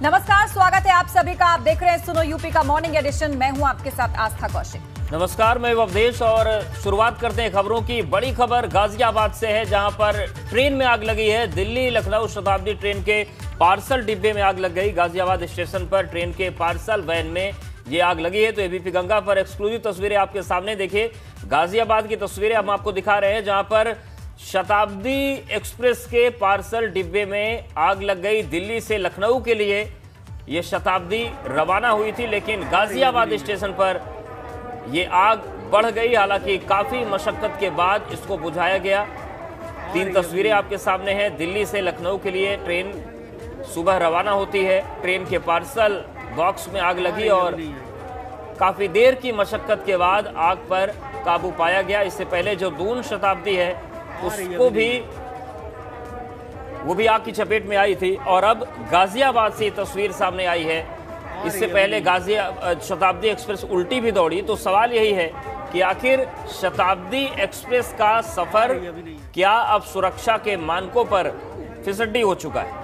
नमस्कार, स्वागत है आप सभी का। आप देख रहे हैं सुनो यूपी का मॉर्निंग एडिशन। मैं हूं आपके साथ आस्था कौशिक। नमस्कार, मैं अवधेश और शुरुआत करते हैं खबरों की। बड़ी खबर गाजियाबाद से है, जहां पर ट्रेन में आग लगी है। दिल्ली लखनऊ शताब्दी ट्रेन के पार्सल डिब्बे में आग लग गई। गाजियाबाद स्टेशन पर ट्रेन के पार्सल वैन में ये आग लगी है। तो एबीपी गंगा पर एक्सक्लूसिव तस्वीरें आपके सामने देखिए। गाजियाबाद की तस्वीरें हम आपको दिखा रहे हैं, जहां पर शताब्दी एक्सप्रेस के पार्सल डिब्बे में आग लग गई। दिल्ली से लखनऊ के लिए ये शताब्दी रवाना हुई थी, लेकिन गाजियाबाद स्टेशन पर ये आग बढ़ गई। हालांकि काफी मशक्कत के बाद इसको बुझाया गया। 3 तस्वीरें आपके सामने हैं। दिल्ली से लखनऊ के लिए ट्रेन सुबह रवाना होती है। ट्रेन के पार्सल बॉक्स में आग लगी और काफी देर की मशक्कत के बाद आग पर काबू पाया गया। इससे पहले जो दून शताब्दी है उसको भी वो भी आग की चपेट में आई थी। और अब गाजियाबाद से तस्वीर सामने आई है। इससे पहले शताब्दी एक्सप्रेस उल्टी भी दौड़ी। तो सवाल यही है कि आखिर शताब्दी एक्सप्रेस का सफर क्या अब सुरक्षा के मानकों पर फिसड्डी हो चुका है?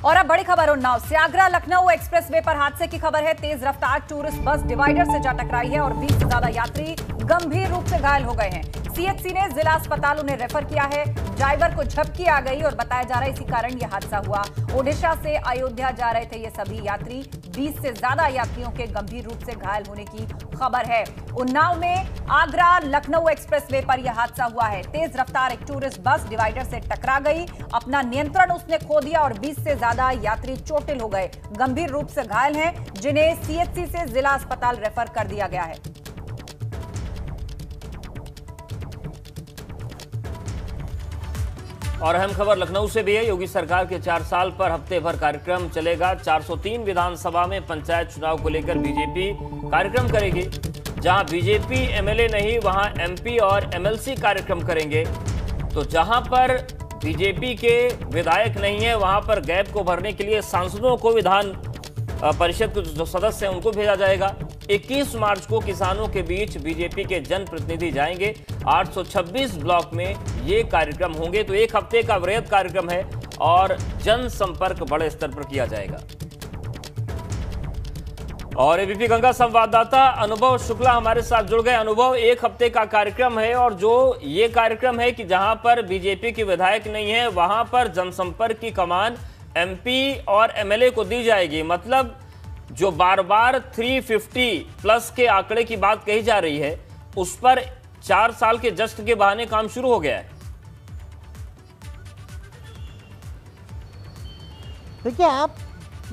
और अब बड़ी खबर उन्नाव से। आगरा लखनऊ एक्सप्रेसवे पर हादसे की खबर है। तेज रफ्तार टूरिस्ट बस डिवाइडर से जा टकराई है और 20 से ज्यादा यात्री गंभीर रूप से घायल हो गए हैं। सीएचसी ने जिला अस्पताल उन्हें रेफर किया है। ड्राइवर को झपकी आ गई और बताया जा रहा है इसी कारण यह हादसा हुआ। ओडिशा से अयोध्या जा रहे थे ये सभी यात्री। 20 से ज्यादा यात्रियों के गंभीर रूप से घायल होने की खबर है। उन्नाव में आगरा लखनऊ एक्सप्रेसवे पर यह हादसा हुआ है। तेज रफ्तार एक टूरिस्ट बस डिवाइडर से टकरा गई। अपना नियंत्रण उसने खो दिया और 20 से ज्यादा यात्री चोटिल हो गए, गंभीर रूप से घायल हैं, जिन्हें सीएचसी से जिला अस्पताल रेफर कर दिया गया है। और अहम खबर लखनऊ से भी है। योगी सरकार के 4 साल पर हफ्ते भर कार्यक्रम चलेगा। 403 विधानसभा में पंचायत चुनाव को लेकर बीजेपी कार्यक्रम करेगी। जहां बीजेपी एमएलए नहीं, वहां एमपी और एमएलसी कार्यक्रम करेंगे। तो जहां पर बीजेपी के विधायक नहीं है, वहां पर गैप को भरने के लिए सांसदों को, विधान परिषद के जो सदस्य हैं उनको भेजा जाएगा। 21 मार्च को किसानों के बीच बीजेपी के जनप्रतिनिधि जाएंगे। 826 ब्लॉक में ये कार्यक्रम होंगे। तो एक हफ्ते का वृहद कार्यक्रम है और जनसंपर्क बड़े स्तर पर किया जाएगा। और एबीपी गंगा संवाददाता अनुभव शुक्ला हमारे साथ जुड़ गए। अनुभव, एक हफ्ते का कार्यक्रम है और जो ये कार्यक्रम है कि जहां पर बीजेपी के विधायक नहीं है, वहां पर जनसंपर्क की कमान एमपी और एमएलए को दी जाएगी। मतलब जो बार बार 350 प्लस के आंकड़े की बात कही जा रही है, उस पर 4 साल के जश्न के बहाने काम शुरू हो गया है। देखिए, आप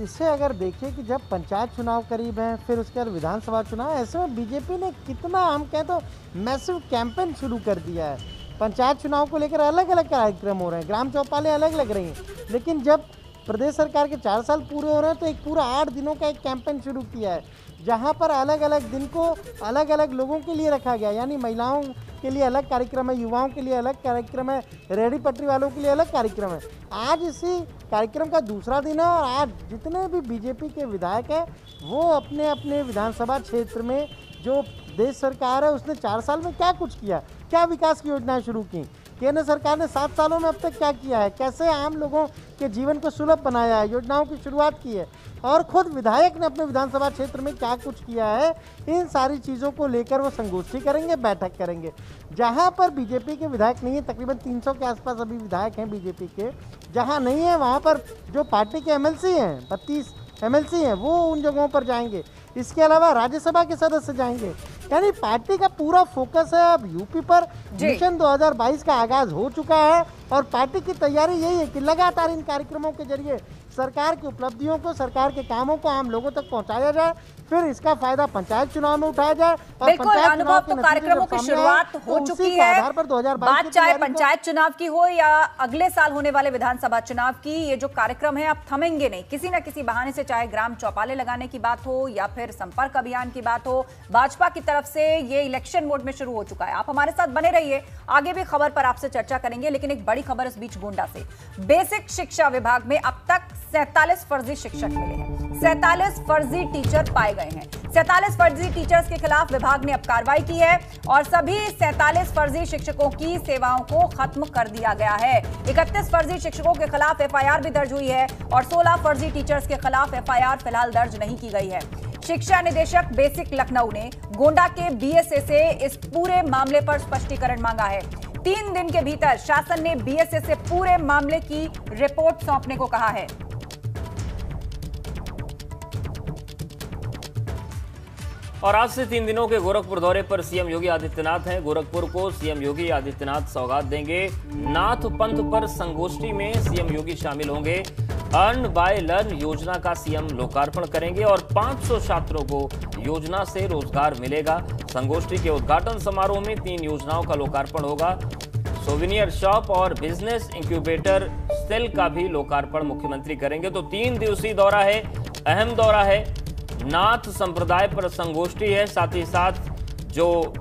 इससे अगर देखिए कि जब पंचायत चुनाव करीब है, फिर उसके बाद विधानसभा चुनाव, ऐसे में बीजेपी ने कितना, हम कहें तो मैसिव कैंपेन शुरू कर दिया है। पंचायत चुनाव को लेकर अलग अलग कार्यक्रम हो रहे हैं, ग्राम चौपालें अलग लग रही हैं। लेकिन जब प्रदेश सरकार के 4 साल पूरे हो रहे हैं तो एक पूरा 8 दिनों का एक कैंपेन शुरू किया है, जहां पर अलग अलग दिन को अलग अलग लोगों के लिए रखा गया। यानी महिलाओं के लिए अलग कार्यक्रम है, युवाओं के लिए अलग कार्यक्रम है, रेहड़ी पटरी वालों के लिए अलग कार्यक्रम है। आज इसी कार्यक्रम का दूसरा दिन है और आज जितने भी बीजेपी के विधायक हैं वो अपने अपने विधानसभा क्षेत्र में, जो देश सरकार है उसने 4 साल में क्या कुछ किया, क्या विकास की योजनाएं शुरू की, केंद्र सरकार ने 7 सालों में अब तक क्या किया है, कैसे आम लोगों के जीवन को सुलभ बनाया है, योजनाओं की शुरुआत की है, और खुद विधायक ने अपने विधानसभा क्षेत्र में क्या कुछ किया है, इन सारी चीज़ों को लेकर वो संगोष्ठी करेंगे, बैठक करेंगे। जहां पर बीजेपी के विधायक नहीं है, तकरीबन 300 के आसपास अभी विधायक हैं बीजेपी के, जहां नहीं है वहां पर जो पार्टी के एमएलसी हैं, 32 एमएलसी हैं, वो उन जगहों पर जाएंगे। इसके अलावा राज्यसभा के सदस्य जाएंगे। यानी पार्टी का पूरा फोकस है अब यूपी पर। मिशन 2022 का आगाज हो चुका है और पार्टी की तैयारी यही है कि लगातार इन कार्यक्रमों के जरिए सरकार की उपलब्धियों को, सरकार के कामों को आम लोगों तक पहुंचाया जाए, फिर इसका फायदा पंचायत चुनाव में उठाया जाए। और पंचायत अनुभव, तो कार्यक्रमों की शुरुआत हो चुकी है। बात चाहे पंचायत चुनाव की हो या अगले साल होने वाले विधानसभा चुनाव की, ये जो कार्यक्रम है अब थमेंगे नहीं। किसी न किसी बहाने से, चाहे ग्राम चौपाले लगाने की बात हो या फिर संपर्क अभियान की बात हो, भाजपा की तरफ से ये इलेक्शन मोड में शुरू हो चुका है। आप हमारे साथ बने रहिए, आगे भी खबर पर आपसे चर्चा करेंगे। लेकिन एक बड़ी खबर इस बीच गोंडा से। बेसिक शिक्षा विभाग में अब तक 47 फर्जी शिक्षक मिले हैं। 47 फर्जी टीचर पाए गए हैं। 47 फर्जी टीचर्स के खिलाफ विभाग ने अब कार्रवाई की है और सभी 47 फर्जी शिक्षकों की सेवाओं को खत्म कर दिया गया है। 31 फर्जी शिक्षकों के खिलाफ एफआईआर भी दर्ज हुई है और 16 फर्जी टीचर्स के खिलाफ एफआईआर फिलहाल दर्ज नहीं की गई है। शिक्षा निदेशक बेसिक लखनऊ ने गोंडा के बीएसए से इस पूरे मामले पर स्पष्टीकरण मांगा है। 3 दिन के भीतर शासन ने बीएसए से पूरे मामले की रिपोर्ट सौंपने को कहा है। और आज से 3 दिनों के गोरखपुर दौरे पर सीएम योगी आदित्यनाथ हैं। गोरखपुर को सीएम योगी आदित्यनाथ सौगात देंगे। नाथ पंथ पर संगोष्ठी में सीएम योगी शामिल होंगे। अर्न बाय लर्न योजना का सीएम लोकार्पण करेंगे और 500 छात्रों को योजना से रोजगार मिलेगा। संगोष्ठी के उद्घाटन समारोह में 3 योजनाओं का लोकार्पण होगा। सोविनियर शॉप और बिजनेस इंक्यूबेटर सेल का भी लोकार्पण मुख्यमंत्री करेंगे। तो 3 दिवसीय दौरा है, अहम दौरा है। नाथ संप्रदाय पर संगोष्ठी है, साथ ही साथ जो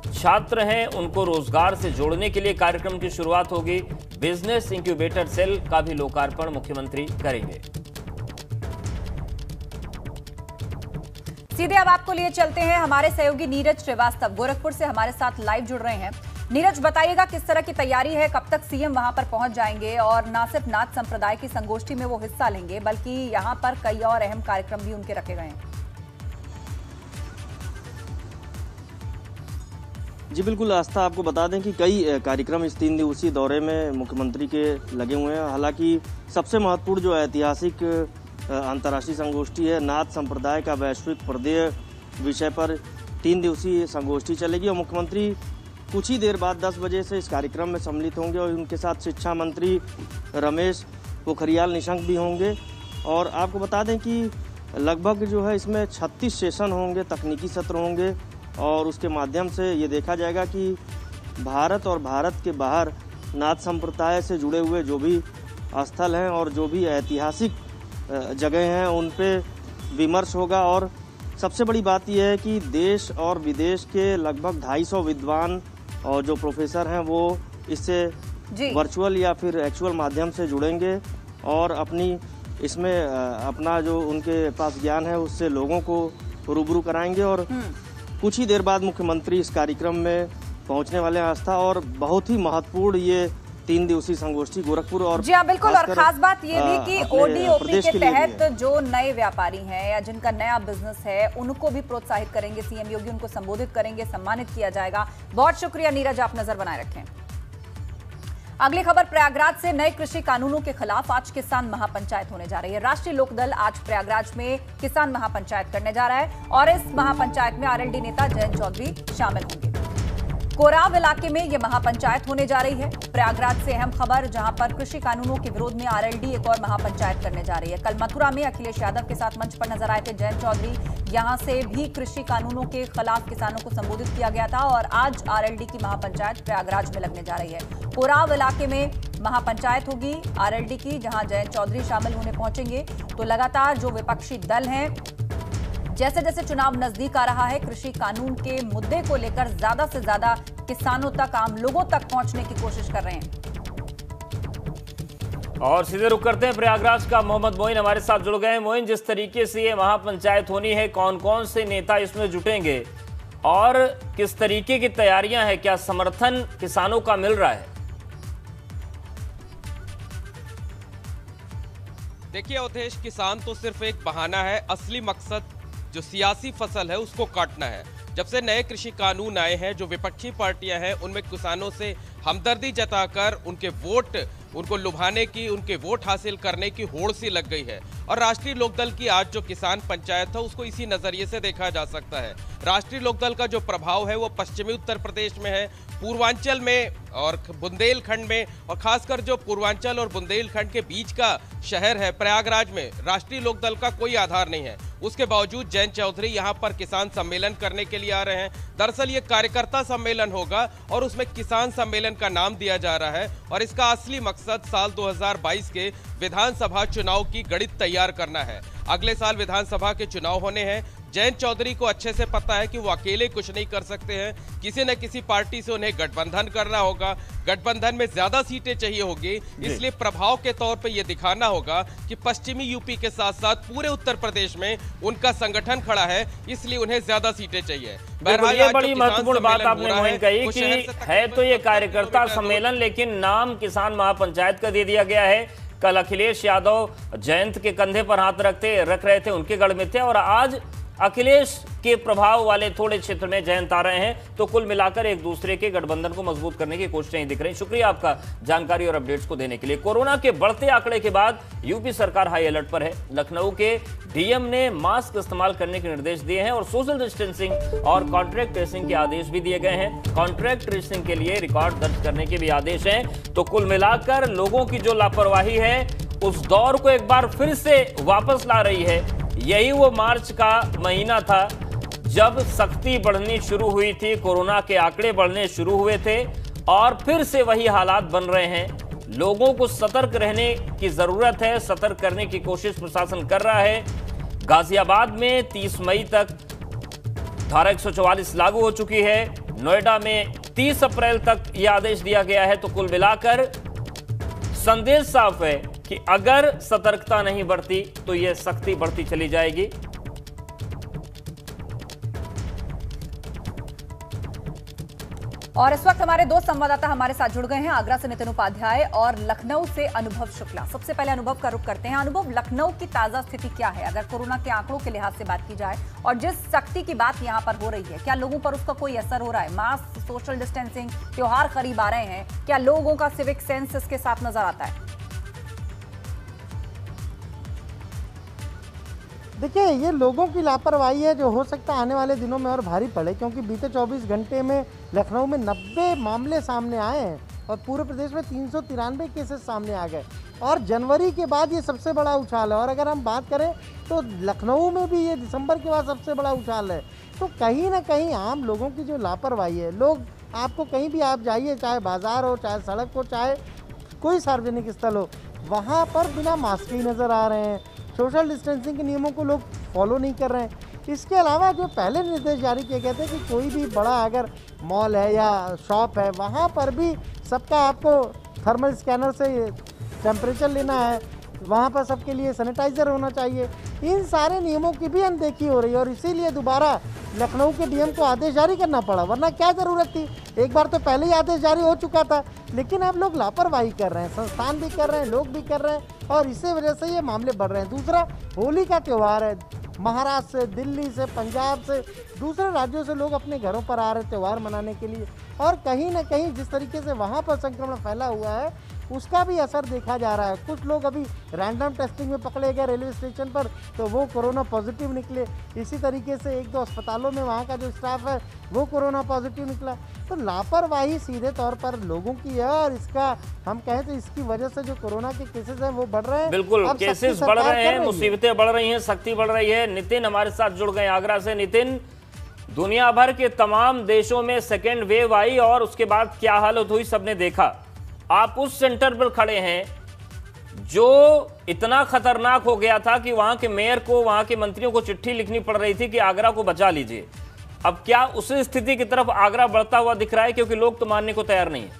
छात्र हैं उनको रोजगार से जोड़ने के लिए कार्यक्रम की शुरुआत होगी। बिजनेस इंक्यूबेटर सेल का भी लोकार्पण मुख्यमंत्री करेंगे। सीधे अब आपको लिए चलते हैं, हमारे सहयोगी नीरज श्रीवास्तव गोरखपुर से हमारे साथ लाइव जुड़ रहे हैं। नीरज, बताइएगा किस तरह की तैयारी है, कब तक सीएम वहां पर पहुंच जाएंगे और न सिर्फ नाथ संप्रदाय की संगोष्ठी में वो हिस्सा लेंगे बल्कि यहां पर कई और अहम कार्यक्रम भी उनके रखे गए हैं। जी बिल्कुल आस्था, आपको बता दें कि कई कार्यक्रम इस 3 दिवसीय दौरे में मुख्यमंत्री के लगे हुए हैं। हालांकि सबसे महत्वपूर्ण जो ऐतिहासिक अंतर्राष्ट्रीय संगोष्ठी है, नाथ संप्रदाय का वैश्विक प्रदेय विषय पर 3 दिवसीय संगोष्ठी चलेगी और मुख्यमंत्री कुछ ही देर बाद 10 बजे से इस कार्यक्रम में सम्मिलित होंगे और उनके साथ शिक्षा मंत्री रमेश पोखरियाल निशंक भी होंगे। और आपको बता दें कि लगभग जो है इसमें 36 सेशन होंगे, तकनीकी सत्र होंगे और उसके माध्यम से ये देखा जाएगा कि भारत और भारत के बाहर नाथ संप्रदाय से जुड़े हुए जो भी स्थल हैं और जो भी ऐतिहासिक जगह हैं उन पे विमर्श होगा। और सबसे बड़ी बात यह है कि देश और विदेश के लगभग 250 विद्वान और जो प्रोफेसर हैं वो इससे वर्चुअल या फिर एक्चुअल माध्यम से जुड़ेंगे और अपनी इसमें अपना जो उनके पास ज्ञान है उससे लोगों को रूबरू कराएंगे। और कुछ ही देर बाद मुख्यमंत्री इस कार्यक्रम में पहुंचने वाले हैं आस्था। और बहुत ही महत्वपूर्ण ये 3 दिवसीय संगोष्ठी गोरखपुर और जी हाँ बिल्कुल, और खास बात ये भी कि ओडीओपी के तहत जो नए व्यापारी हैं या जिनका नया बिजनेस है उनको भी प्रोत्साहित करेंगे सीएम योगी, उनको संबोधित करेंगे, सम्मानित किया जाएगा। बहुत शुक्रिया नीरज, आप नजर बनाए रखें। अगली खबर प्रयागराज से, नए कृषि कानूनों के खिलाफ आज किसान महापंचायत होने जा रही है। राष्ट्रीय लोकदल आज प्रयागराज में किसान महापंचायत करने जा रहा है और इस महापंचायत में आरएलडी नेता जयंत चौधरी शामिल होंगे। कोराव इलाके में यह महापंचायत होने जा रही है। प्रयागराज से अहम खबर, जहां पर कृषि कानूनों के विरोध में आरएलडी एक और महापंचायत करने जा रही है। कल मथुरा में अखिलेश यादव के साथ मंच पर नजर आए थे जयंत चौधरी। यहां से भी कृषि कानूनों के खिलाफ किसानों को संबोधित किया गया था और आज आरएलडी की महापंचायत प्रयागराज में लगने जा रही है। कोराव इलाके में महापंचायत होगी आरएलडी की, जहां जयंत चौधरी शामिल होने पहुंचेंगे। तो लगातार जो विपक्षी दल हैं, जैसे जैसे चुनाव नजदीक आ रहा है, कृषि कानून के मुद्दे को लेकर ज्यादा से ज्यादा किसानों तक, आम लोगों तक पहुंचने की कोशिश कर रहे हैं। और सीधे रुक करते हैं प्रयागराज का, मोहम्मद मोइन हमारे साथ जुड़ गए हैं। मोइन, जिस तरीके से ये महापंचायत होनी है, कौन कौन से नेता इसमें जुटेंगे और किस तरीके की तैयारियां हैं, क्या समर्थन किसानों का मिल रहा है? देखिए अवधेश, किसान तो सिर्फ एक बहाना है, असली मकसद जो सियासी फसल है उसको काटना है। जब से नए कृषि कानून आए हैं, जो विपक्षी पार्टियां हैं उनमें किसानों से हमदर्दी जताकर उनके वोट, उनको लुभाने की, उनके वोट हासिल करने की होड़ सी लग गई है। और राष्ट्रीय लोकदल की आज जो किसान पंचायत है उसको इसी नजरिए से देखा जा सकता है। राष्ट्रीय लोकदल का जो प्रभाव है वो पश्चिमी उत्तर प्रदेश में है, पूर्वांचल में और बुंदेलखंड में, और खासकर जो पूर्वांचल और बुंदेलखंड के बीच का शहर है प्रयागराज में राष्ट्रीय लोकदल का कोई आधार नहीं है। उसके बावजूद जयंत चौधरी यहाँ पर किसान सम्मेलन करने के लिए आ रहे हैं। दरअसल ये कार्यकर्ता सम्मेलन होगा और उसमें किसान सम्मेलन का नाम दिया जा रहा है और इसका असली मकसद साल 2022 के विधानसभा चुनाव की गणित तैयार करना है। अगले साल विधानसभा के चुनाव होने हैं, जयंत चौधरी को अच्छे से पता है कि वो अकेले कुछ नहीं कर सकते हैं, किसी न किसी पार्टी से उन्हें गठबंधन करना होगा, गठबंधन में ज्यादा सीटें चाहिए होगी, इसलिए प्रभाव के तौर पे ये दिखाना होगा कि पश्चिमी यूपी के साथ साथ पूरे उत्तर प्रदेश में उनका संगठन खड़ा है, इसलिए उन्हें ज्यादा सीटें चाहिए। ये बड़ी महत्वपूर्ण बात आपने मोहिन कही कि है तो ये कार्यकर्ता सम्मेलन, लेकिन नाम किसान महापंचायत का दे दिया गया है। कल अखिलेश यादव जयंत के कंधे पर हाथ रख रहे थे, उनके गढ़ में थे, और आज अखिलेश के प्रभाव वाले थोड़े क्षेत्र में जयंत आ रहे हैं। तो कुल मिलाकर एक दूसरे के गठबंधन को मजबूत करने की कोशिशें दिख रही हैं। शुक्रिया आपका जानकारी और अपडेट्स को देने के लिए। कोरोना के बढ़ते आंकड़े के बाद यूपी सरकार हाई अलर्ट पर है। लखनऊ के डीएम ने मास्क इस्तेमाल करने के निर्देश दिए हैं और सोशल डिस्टेंसिंग और कॉन्ट्रैक्ट ट्रेसिंग के आदेश भी दिए गए हैं। कॉन्ट्रैक्ट ट्रेसिंग के लिए रिकॉर्ड दर्ज करने के भी आदेश हैं। तो कुल मिलाकर लोगों की जो लापरवाही है उस दौर को एक बार फिर से वापस ला रही है। यही वो मार्च का महीना था जब सख्ती बढ़नी शुरू हुई थी, कोरोना के आंकड़े बढ़ने शुरू हुए थे, और फिर से वही हालात बन रहे हैं। लोगों को सतर्क रहने की जरूरत है, सतर्क करने की कोशिश प्रशासन कर रहा है। गाजियाबाद में 30 मई तक धारा 144 लागू हो चुकी है। नोएडा में 30 अप्रैल तक यह आदेश दिया गया है। तो कुल मिलाकर संदेश साफ है कि अगर सतर्कता नहीं बढ़ती तो यह सख्ती बढ़ती चली जाएगी। और इस वक्त हमारे दो संवाददाता हमारे साथ जुड़ गए हैं, आगरा से नितिन उपाध्याय और लखनऊ से अनुभव शुक्ला। सबसे पहले अनुभव का रुख करते हैं। अनुभव, लखनऊ की ताजा स्थिति क्या है अगर कोरोना के आंकड़ों के लिहाज से बात की जाए, और जिस सख्ती की बात यहां पर हो रही है, क्या लोगों पर उसका कोई असर हो रहा है? मास्क, सोशल डिस्टेंसिंग, त्योहार करीब आ रहे हैं, क्या लोगों का सिविक सेंस इसके साथ नजर आता है? देखिए, ये लोगों की लापरवाही है जो हो सकता है आने वाले दिनों में और भारी पड़े, क्योंकि बीते 24 घंटे में लखनऊ में 90 मामले सामने आए हैं और पूरे प्रदेश में 393 केसेस सामने आ गए, और जनवरी के बाद ये सबसे बड़ा उछाल है। और अगर हम बात करें तो लखनऊ में भी ये दिसंबर के बाद सबसे बड़ा उछाल है। तो कहीं ना कहीं आम लोगों की जो लापरवाही है, लोग आपको कहीं भी आप जाइए, चाहे बाजार हो, चाहे सड़क हो, चाहे कोई सार्वजनिक स्थल हो, वहाँ पर बिना मास्क ही नज़र आ रहे हैं। सोशल डिस्टेंसिंग के नियमों को लोग फॉलो नहीं कर रहे हैं। इसके अलावा जो पहले निर्देश जारी किए गए थे कि कोई भी बड़ा अगर मॉल है या शॉप है, वहाँ पर भी सबका आपको थर्मल स्कैनर से टेम्परेचर लेना है, वहाँ पर सबके लिए सैनिटाइजर होना चाहिए। इन सारे नियमों की भी अनदेखी हो रही है और इसीलिए दोबारा लखनऊ के डीएम को आदेश जारी करना पड़ा, वरना क्या ज़रूरत थी? एक बार तो पहले ही आदेश जारी हो चुका था, लेकिन अब लोग लापरवाही कर रहे हैं, संस्थान भी कर रहे हैं, लोग भी कर रहे हैं, और इसी वजह से ये मामले बढ़ रहे हैं। दूसरा, होली का त्यौहार है, महाराष्ट्र से, दिल्ली से, पंजाब से, दूसरे राज्यों से लोग अपने घरों पर आ रहे हैं त्यौहार मनाने के लिए, और कहीं ना कहीं जिस तरीके से वहाँ पर संक्रमण फैला हुआ है उसका भी असर देखा जा रहा है। कुछ लोग अभी रैंडम टेस्टिंग में पकड़े गए रेलवे स्टेशन पर, तो वो कोरोना पॉजिटिव निकले। इसी तरीके से 1-2 अस्पतालों में वहाँ का जो स्टाफ है वो कोरोना पॉजिटिव निकला। तो लापरवाही सीधे तौर पर लोगों की है, और इसका हम कहें तो इसकी वजह से जो कोरोना के केसेस हैं वो बढ़ रहे हैं। बिल्कुल, केसेस बढ़ रहे हैं, मुसीबतें बढ़ रही हैं, सख्ती बढ़ रही है। नितिन हमारे साथ जुड़ गए आगरा से। नितिन, दुनिया भर के तमाम देशों में सेकेंड वेव आई और उसके बाद क्या हालत हुई सबने देखा। आप उस सेंटर पर खड़े हैं जो इतना खतरनाक हो गया था कि वहां के मेयर को, वहां के मंत्रियों को चिट्ठी लिखनी पड़ रही थी कि आगरा को बचा लीजिए। अब क्या उसी स्थिति की तरफ आगरा बढ़ता हुआ दिख रहा है, क्योंकि लोग तो मानने को तैयार नहीं है?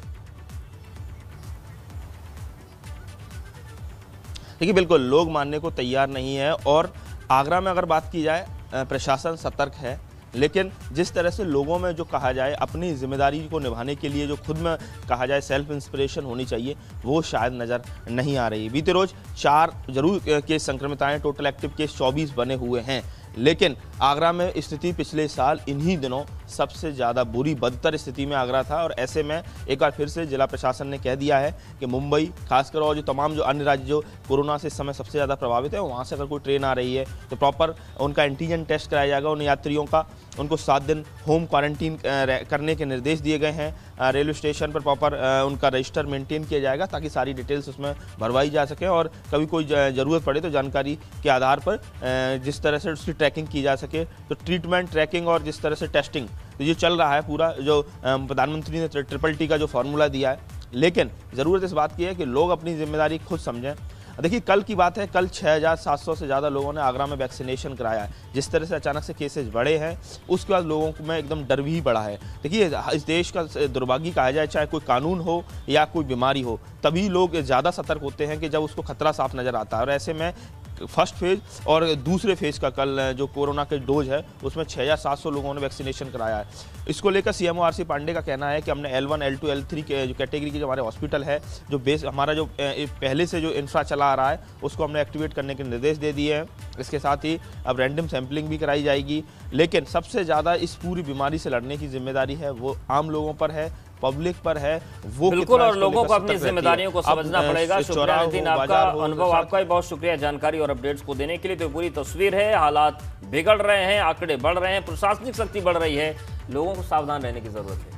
देखिए, बिल्कुल लोग मानने को तैयार नहीं है, और आगरा में अगर बात की जाए प्रशासन सतर्क है, लेकिन जिस तरह से लोगों में जो कहा जाए अपनी जिम्मेदारी को निभाने के लिए जो खुद में कहा जाए सेल्फ इंस्पिरेशन होनी चाहिए, वो शायद नज़र नहीं आ रही। बीते रोज 4 जरूर केस संक्रमित आए, टोटल एक्टिव केस 24 बने हुए हैं, लेकिन आगरा में स्थिति पिछले साल इन्हीं दिनों सबसे ज़्यादा बुरी बदतर स्थिति में आगरा था। और ऐसे में एक बार फिर से जिला प्रशासन ने कह दिया है कि मुंबई खासकर और जो तमाम जो अन्य राज्य जो कोरोना से इस समय सबसे ज़्यादा प्रभावित है, वहाँ से अगर कोई ट्रेन आ रही है तो प्रॉपर उनका एंटीजन टेस्ट कराया जाएगा। उन यात्रियों का उनको 7 दिन होम क्वारंटीन करने के निर्देश दिए गए हैं। रेलवे स्टेशन पर प्रॉपर उनका रजिस्टर मेंटेन किया जाएगा ताकि सारी डिटेल्स उसमें भरवाई जा सके, और कभी कोई ज़रूरत पड़े तो जानकारी के आधार पर जिस तरह से उसकी ट्रैकिंग की जा सके। तो ट्रीटमेंट, ट्रैकिंग और जिस तरह से टेस्टिंग, तो ये चल रहा है पूरा, जो प्रधानमंत्री ने ट्रिपल टी का जो फार्मूला दिया है। लेकिन ज़रूरत इस बात की है कि लोग अपनी जिम्मेदारी खुद समझें। देखिए कल की बात है, कल 6700 से ज़्यादा लोगों ने आगरा में वैक्सीनेशन कराया है। जिस तरह से अचानक से केसेस बढ़े हैं उसके बाद लोगों में एकदम डर भी बढ़ा है। देखिए इस देश का दुर्भाग्य कहा जाए, चाहे कोई कानून हो या कोई बीमारी हो, तभी लोग ज़्यादा सतर्क होते हैं कि जब उसको खतरा साफ नज़र आता है। और ऐसे में फर्स्ट फेज और दूसरे फेज का कल जो कोरोना के डोज है उसमें 6700 लोगों ने वैक्सीनेशन कराया है। इसको लेकर सीएमओ आरसी पांडे का कहना है कि हमने L1, L2, L3 के जो कैटेगरी के जो हमारे हॉस्पिटल है, जो बेस हमारा जो पहले से जो इंफ्रा चला आ रहा है उसको हमने एक्टिवेट करने के निर्देश दे दिए हैं। इसके साथ ही अब रैंडम सैंपलिंग भी कराई जाएगी। लेकिन सबसे ज़्यादा इस पूरी बीमारी से लड़ने की जिम्मेदारी है वो आम लोगों पर है, पब्लिक पर है। वो बिल्कुल, और लोगों को अपनी जिम्मेदारियों को समझना पड़ेगा। शुक्रिया नितिन, आपका अनुभव, आपका भी बहुत शुक्रिया जानकारी और अपडेट्स को देने के लिए। तो पूरी तस्वीर है, हालात बिगड़ रहे हैं, आंकड़े बढ़ रहे हैं, प्रशासनिक शक्ति बढ़ रही है, लोगों को सावधान रहने की जरूरत है।